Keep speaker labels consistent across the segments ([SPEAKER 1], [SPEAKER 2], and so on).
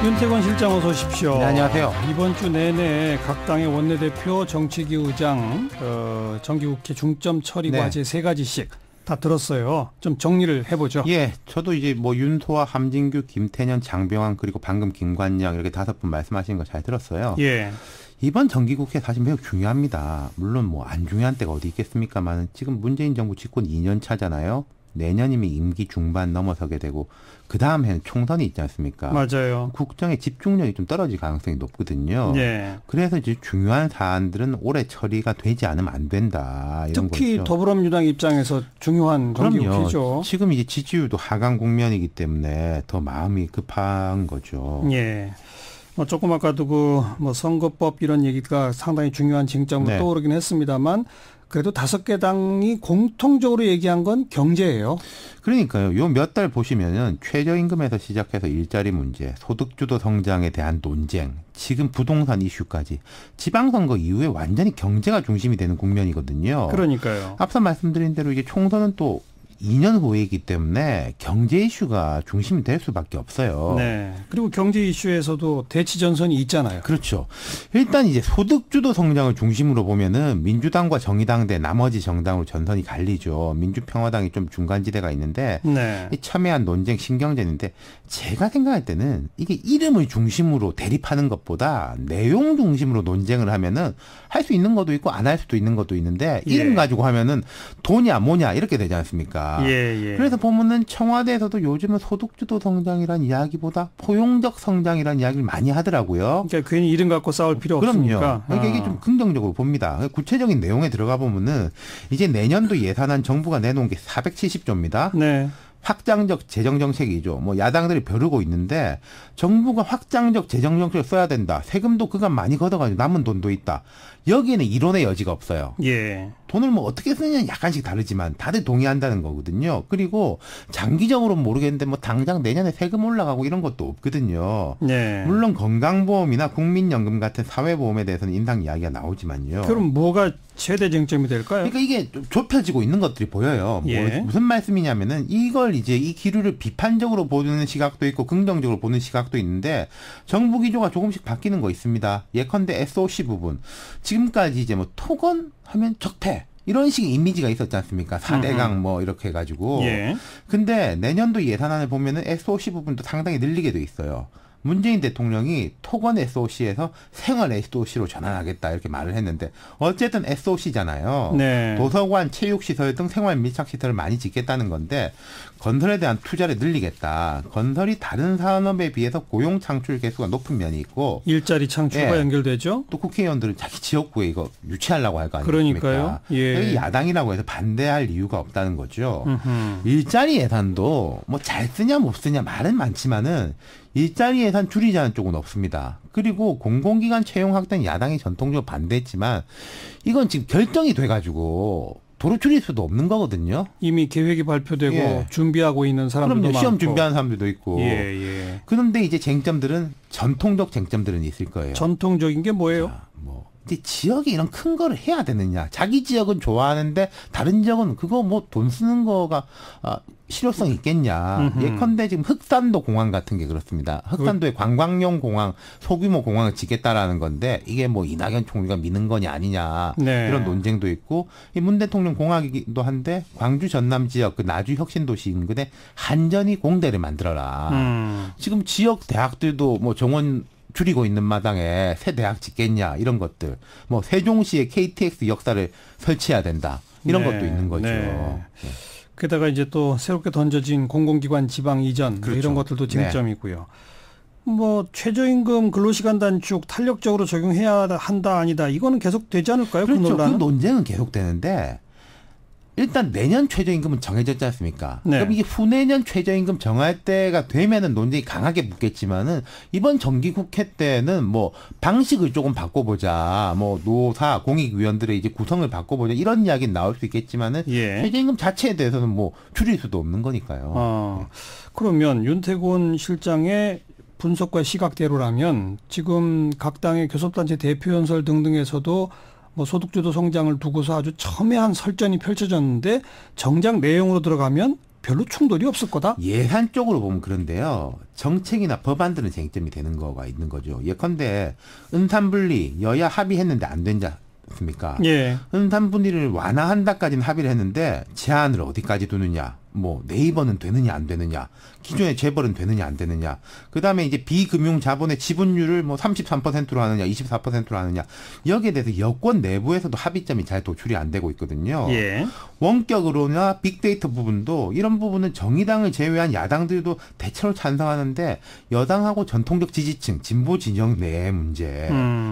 [SPEAKER 1] 윤태권 실장 어서 오십시오.
[SPEAKER 2] 네, 안녕하세요.
[SPEAKER 1] 이번 주 내내 각 당의 원내대표, 정치기 의장, 정기국회 중점 처리 과제 3가지씩 다 들었어요. 좀 정리를 해보죠.
[SPEAKER 2] 예, 저도 이제 뭐 윤소아, 함진규, 김태년, 장병환 그리고 방금 김관영 이렇게 5분 말씀하신 거 잘 들었어요.
[SPEAKER 1] 예.
[SPEAKER 2] 이번 정기국회 사실 매우 중요합니다. 물론 뭐 안 중요한 때가 어디 있겠습니까만 지금 문재인 정부 집권 2년 차잖아요. 내년이면 임기 중반 넘어서게 되고 그 다음 해는 총선이 있지 않습니까?
[SPEAKER 1] 맞아요.
[SPEAKER 2] 국정의 집중력이 좀 떨어질 가능성이 높거든요.
[SPEAKER 1] 예.
[SPEAKER 2] 그래서 이제 중요한 사안들은 올해 처리가 되지 않으면 안 된다. 이런
[SPEAKER 1] 특히
[SPEAKER 2] 거죠.
[SPEAKER 1] 더불어민주당 입장에서 중요한 정기국회죠.
[SPEAKER 2] 지금 이제 지지율도 하강 국면이기 때문에 더 마음이 급한 거죠.
[SPEAKER 1] 예. 뭐 조금 아까도 뭐 선거법 이런 얘기가 상당히 중요한 쟁점으로 떠오르긴 했습니다만 그래도 5개 당이 공통적으로 얘기한 건 경제예요.
[SPEAKER 2] 그러니까요. 요 몇 달 보시면은 최저임금에서 시작해서 일자리 문제, 소득주도 성장에 대한 논쟁, 지금 부동산 이슈까지 지방선거 이후에 완전히 경제가 중심이 되는 국면이거든요.
[SPEAKER 1] 그러니까요.
[SPEAKER 2] 앞서 말씀드린 대로 이게 총선은 또 2년 후이기 때문에 경제 이슈가 중심이 될 수밖에 없어요.
[SPEAKER 1] 네. 그리고 경제 이슈에서도 대치 전선이 있잖아요.
[SPEAKER 2] 그렇죠. 일단 이제 소득주도 성장을 중심으로 보면은 민주당과 정의당 대 나머지 정당으로 전선이 갈리죠. 민주평화당이 좀 중간지대가 있는데 이 첨예한 논쟁 신경전인데 제가 생각할 때는 이게 이름을 중심으로 대립하는 것보다 내용 중심으로 논쟁을 하면은 할 수 있는 것도 있고 안 할 수도 있는 것도 있는데 이름 가지고 하면은 도냐 뭐냐 이렇게 되지 않습니까? 그래서 보면은 청와대에서도 요즘은 소득주도 성장이란 이야기보다 포용적 성장이란 이야기를 많이 하더라고요.
[SPEAKER 1] 그러니까 괜히 이름 갖고 싸울 필요 없으니까.
[SPEAKER 2] 그러니까 이게 좀 긍정적으로 봅니다. 구체적인 내용에 들어가 보면은 이제 내년도 예산안 정부가 내놓은 게 470조입니다.
[SPEAKER 1] 네.
[SPEAKER 2] 확장적 재정정책이죠. 뭐 야당들이 벼르고 있는데 정부가 확장적 재정정책을 써야 된다. 세금도 그간 많이 걷어가지고 남은 돈도 있다. 여기에는 이론의 여지가 없어요.
[SPEAKER 1] 예.
[SPEAKER 2] 돈을 뭐 어떻게 쓰느냐는 약간씩 다르지만 다들 동의한다는 거거든요. 그리고 장기적으로는 모르겠는데 뭐 당장 내년에 세금 올라가고 이런 것도 없거든요.
[SPEAKER 1] 네.
[SPEAKER 2] 물론 건강보험이나 국민연금 같은 사회보험에 대해서는 인상 이야기가 나오지만요.
[SPEAKER 1] 그럼 뭐가 최대 쟁점이 될까요?
[SPEAKER 2] 그러니까 이게 좀 좁혀지고 있는 것들이 보여요. 무슨 말씀이냐면은 이걸 이제 이 기류를 비판적으로 보는 시각도 있고 긍정적으로 보는 시각도 있는데 정부 기조가 조금씩 바뀌는 거 있습니다. 예컨대 SOC 부분. 지금까지 이제 뭐 토건 하면 적폐. 이런 식의 이미지가 있었지 않습니까? 4대강 뭐 이렇게 해가지고. 근데 내년도 예산안을 보면은 SOC 부분도 상당히 늘리게 돼 있어요. 문재인 대통령이 토건 SOC에서 생활 SOC로 전환하겠다 이렇게 말을 했는데 어쨌든 SOC잖아요.
[SPEAKER 1] 네.
[SPEAKER 2] 도서관, 체육시설 등 생활 밀착시설을 많이 짓겠다는 건데 건설에 대한 투자를 늘리겠다. 건설이 다른 산업에 비해서 고용 창출 개수가 높은 면이 있고
[SPEAKER 1] 일자리 창출과 연결되죠.
[SPEAKER 2] 또 국회의원들은 자기 지역구에 이거 유치하려고 할 거 아닙니까?
[SPEAKER 1] 그러니까요. 예.
[SPEAKER 2] 야당이라고 해서 반대할 이유가 없다는 거죠. 일자리 예산도 뭐 잘 쓰냐 못 쓰냐 말은 많지만은 일자리 예산 줄이자는 쪽은 없습니다. 그리고 공공기관 채용 확대는 야당이 전통적으로 반대했지만 이건 지금 결정이 돼가지고 도로 줄일 수도 없는 거거든요.
[SPEAKER 1] 이미 계획이 발표되고 준비하고 있는 사람들도 많고.
[SPEAKER 2] 시험 준비하는 사람들도 있고.
[SPEAKER 1] 예.
[SPEAKER 2] 그런데 이제 쟁점들은 전통적 쟁점들은 있을 거예요.
[SPEAKER 1] 전통적인 게 뭐예요?
[SPEAKER 2] 자, 뭐 이제 지역에 이런 큰 거를 해야 되느냐. 자기 지역은 좋아하는데 다른 지역은 그거 뭐 돈 쓰는 거가 실효성이 있겠냐. 예컨대 지금 흑산도 공항 같은 게 그렇습니다. 흑산도에 관광용 공항, 소규모 공항을 짓겠다라는 건데 이게 뭐 이낙연 총리가 미는 거냐 아니냐. 이런 논쟁도 있고 이 문 대통령 공항이기도 한데 광주 전남 지역 그 나주 혁신도시 인근에 한전이 공대를 만들어라. 지금 지역 대학들도 뭐 정원 줄이고 있는 마당에 새 대학 짓겠냐 이런 것들. 뭐 세종시에 KTX 역사를 설치해야 된다. 이런 것도 있는 거죠.
[SPEAKER 1] 게다가 이제 또 새롭게 던져진 공공기관 지방 이전 뭐 이런 것들도 쟁점이고요. 뭐 최저임금 근로시간 단축 탄력적으로 적용해야 한다 아니다 이거는 계속 되지 않을까요?
[SPEAKER 2] 그렇죠.
[SPEAKER 1] 그 논란은?
[SPEAKER 2] 그 논쟁은 계속 되는데 일단 내년 최저임금은 정해졌지 않습니까? 그럼 이게 후내년 최저임금 정할 때가 되면은 논쟁이 강하게 붙겠지만은 이번 정기국회 때는 뭐 방식을 조금 바꿔보자, 뭐 노사 공익위원들의 이제 구성을 바꿔보자 이런 이야기는 나올 수 있겠지만은 최저임금 자체에 대해서는 뭐 줄일 수도 없는 거니까요.
[SPEAKER 1] 그러면 윤태곤 실장의 분석과 시각대로라면 지금 각 당의 교섭단체 대표연설 등등에서도 뭐 소득주도 성장을 두고서 아주 첨예한 설전이 펼쳐졌는데 정작 내용으로 들어가면 별로 충돌이 없을 거다?
[SPEAKER 2] 예산적으로 보면 그런데요. 정책이나 법안들은 쟁점이 되는 거가 있는 거죠. 예컨대 은산분리 여야 합의했는데 안 된지 않습니까?
[SPEAKER 1] 예.
[SPEAKER 2] 은산분리를 완화한다까지는 합의를 했는데 제한을 어디까지 두느냐. 뭐 네이버는 되느냐 안 되느냐. 기존의 재벌은 되느냐 안 되느냐. 그다음에 이제 비금융 자본의 지분율을 뭐 33%로 하느냐 24%로 하느냐. 여기에 대해서 여권 내부에서도 합의점이 잘 도출이 안 되고 있거든요.
[SPEAKER 1] 예.
[SPEAKER 2] 원격으로나 빅데이터 부분도 이런 부분은 정의당을 제외한 야당들도 대체로 찬성하는데 여당하고 전통적 지지층 진보 진영 내의 문제.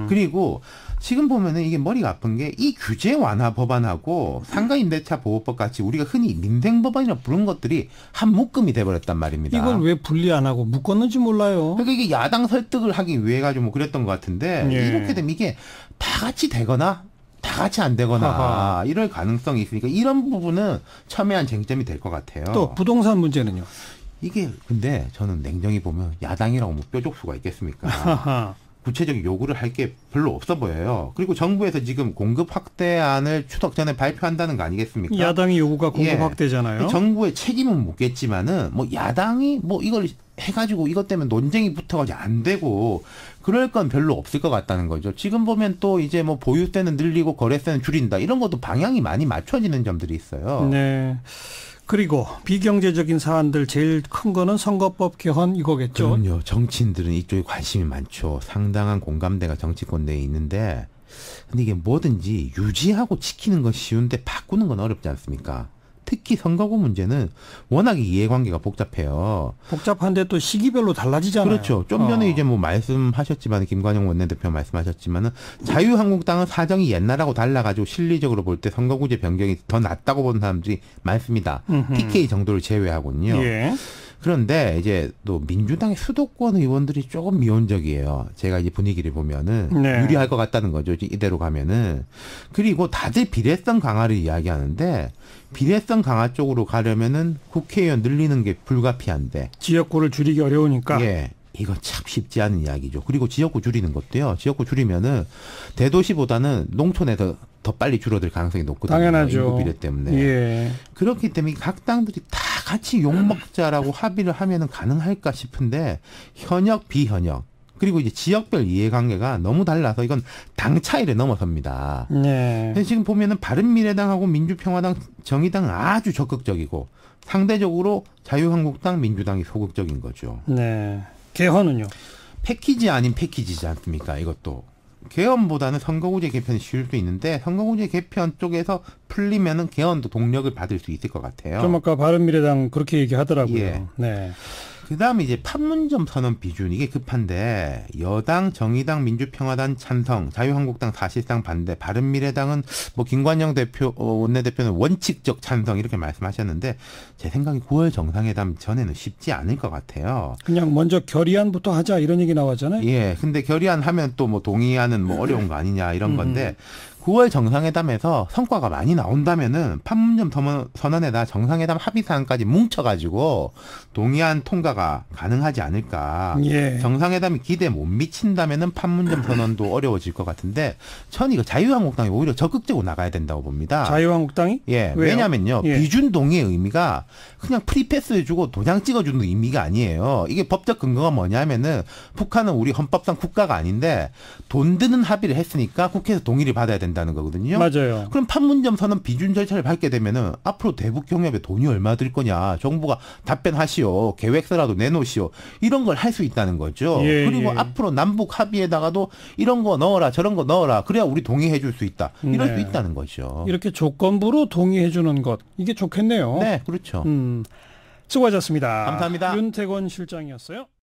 [SPEAKER 2] 그리고 지금 보면은 이게 머리가 아픈 게 이 규제 완화 법안하고 상가임대차 보호법 같이 우리가 흔히 민생 법안이라 부른 것들이 한 묶음이 돼버렸단 말입니다.
[SPEAKER 1] 이걸 왜 분리 안 하고 묶었는지 몰라요.
[SPEAKER 2] 그러니까 이게 야당 설득을 하기 위해 가지고 뭐 그랬던 것 같은데
[SPEAKER 1] 예.
[SPEAKER 2] 이렇게 되면 이게 다 같이 되거나 다 같이 안 되거나
[SPEAKER 1] 하하.
[SPEAKER 2] 이럴 가능성이 있으니까 이런 부분은 첨예한 쟁점이 될 것 같아요.
[SPEAKER 1] 또 부동산 문제는요.
[SPEAKER 2] 이게 근데 저는 냉정히 보면 야당이라고 뭐 뾰족수가 있겠습니까?
[SPEAKER 1] 하하.
[SPEAKER 2] 구체적인 요구를 할 게 별로 없어 보여요. 그리고 정부에서 지금 공급 확대안을 추석 전에 발표한다는 거 아니겠습니까?
[SPEAKER 1] 야당의 요구가 공급
[SPEAKER 2] 예.
[SPEAKER 1] 확대잖아요.
[SPEAKER 2] 정부의 책임은 묻겠지만은 뭐 야당이 뭐 이걸 해가지고 이것 때문에 논쟁이 붙어가지고 안 되고 그럴 건 별로 없을 것 같다는 거죠. 지금 보면 또 이제 뭐 보유세는 늘리고 거래세는 줄인다 이런 것도 방향이 많이 맞춰지는 점들이 있어요.
[SPEAKER 1] 네. 그리고 비경제적인 사안들 제일 큰 거는 선거법 개헌 이거겠죠.
[SPEAKER 2] 그럼요. 정치인들은 이쪽에 관심이 많죠. 상당한 공감대가 정치권 내에 있는데 근데 이게 뭐든지 유지하고 지키는 건 쉬운데 바꾸는 건 어렵지 않습니까? 특히 선거구 문제는 워낙에 이해관계가 복잡해요.
[SPEAKER 1] 복잡한데 또 시기별로 달라지잖아요.
[SPEAKER 2] 그렇죠. 좀 전에 이제 뭐 말씀하셨지만 김관영 원내대표 말씀하셨지만은 자유한국당은 사정이 옛날하고 달라가지고 실리적으로 볼 때 선거구제 변경이 더 낫다고 보는 사람들이 많습니다. TK 정도를 제외하고는요.
[SPEAKER 1] 예.
[SPEAKER 2] 그런데 이제 또 민주당의 수도권 의원들이 조금 미온적이에요. 제가 이제 분위기를 보면은
[SPEAKER 1] 네.
[SPEAKER 2] 유리할 것 같다는 거죠. 이대로 가면은. 그리고 다들 비례성 강화를 이야기하는데 비례성 강화 쪽으로 가려면은 국회의원 늘리는 게 불가피한데.
[SPEAKER 1] 지역구를 줄이기 어려우니까.
[SPEAKER 2] 예. 이거 참 쉽지 않은 이야기죠. 그리고 지역구 줄이는 것도요. 지역구 줄이면은 대도시보다는 농촌에서 더 빨리 줄어들 가능성이 높거든요.
[SPEAKER 1] 당연하죠.
[SPEAKER 2] 인구 비례 때문에.
[SPEAKER 1] 예.
[SPEAKER 2] 그렇기 때문에 각 당들이 다 같이 욕먹자라고 합의를 하면은 가능할까 싶은데 현역 비현역 그리고 이제 지역별 이해관계가 너무 달라서 이건 당 차이를 넘어섭니다.
[SPEAKER 1] 네.
[SPEAKER 2] 그래서 지금 보면은 바른미래당하고 민주평화당, 정의당은 아주 적극적이고 상대적으로 자유한국당, 민주당이 소극적인 거죠.
[SPEAKER 1] 네. 개헌은요?
[SPEAKER 2] 패키지 아닌 패키지지 않습니까? 이것도. 개헌보다는 선거구제 개편이 쉬울 수 있는데 선거구제 개편 쪽에서 풀리면은 개헌도 동력을 받을 수 있을 것 같아요.
[SPEAKER 1] 좀 아까 바른미래당 그렇게 얘기하더라고요.
[SPEAKER 2] 예.
[SPEAKER 1] 네.
[SPEAKER 2] 그다음에 이제 판문점 선언 비준 이게 급한데 여당, 정의당, 민주평화당 찬성, 자유한국당 사실상 반대, 바른미래당은 뭐 김관영 대표 원내대표는 원칙적 찬성 이렇게 말씀하셨는데 제 생각에 9월 정상회담 전에는 쉽지 않을 것 같아요.
[SPEAKER 1] 그냥 먼저 결의안부터 하자 이런 얘기 나왔잖아요.
[SPEAKER 2] 예, 근데 결의안 하면 또 뭐 동의안은 뭐 어려운 거 아니냐 이런 건데 9월 정상회담에서 성과가 많이 나온다면은 판문점 선언에다 정상회담 합의사항까지 뭉쳐가지고 동의안 통과가 가능하지 않을까.
[SPEAKER 1] 예.
[SPEAKER 2] 정상회담이 기대에 못 미친다면은 판문점 선언도 어려워질 것 같은데 전 이거 자유한국당이 오히려 적극적으로 나가야 된다고 봅니다.
[SPEAKER 1] 자유한국당이?
[SPEAKER 2] 예,
[SPEAKER 1] 왜요?
[SPEAKER 2] 왜냐면요.
[SPEAKER 1] 예.
[SPEAKER 2] 비준 동의의 의미가 그냥 프리패스 해주고 도장 찍어주는 의미가 아니에요. 이게 법적 근거가 뭐냐면은 북한은 우리 헌법상 국가가 아닌데 돈 드는 합의를 했으니까 국회에서 동의를 받아야 된다는 거거든요.
[SPEAKER 1] 맞아요.
[SPEAKER 2] 그럼 판문점 선언 비준 절차를 밟게 되면은 앞으로 대북 경협에 돈이 얼마 들 거냐. 정부가 답변하시오. 계획서라도 내놓으시오. 이런 걸 할 수 있다는 거죠.
[SPEAKER 1] 예,
[SPEAKER 2] 그리고
[SPEAKER 1] 예.
[SPEAKER 2] 앞으로 남북 합의에다가도 이런 거 넣어라 저런 거 넣어라. 그래야 우리 동의해 줄 수 있다. 이럴
[SPEAKER 1] 네.
[SPEAKER 2] 수 있다는 거죠.
[SPEAKER 1] 이렇게 조건부로 동의해 주는 것. 이게 좋겠네요.
[SPEAKER 2] 네, 그렇죠.
[SPEAKER 1] 수고하셨습니다.
[SPEAKER 2] 감사합니다.
[SPEAKER 1] 윤태권 실장이었어요.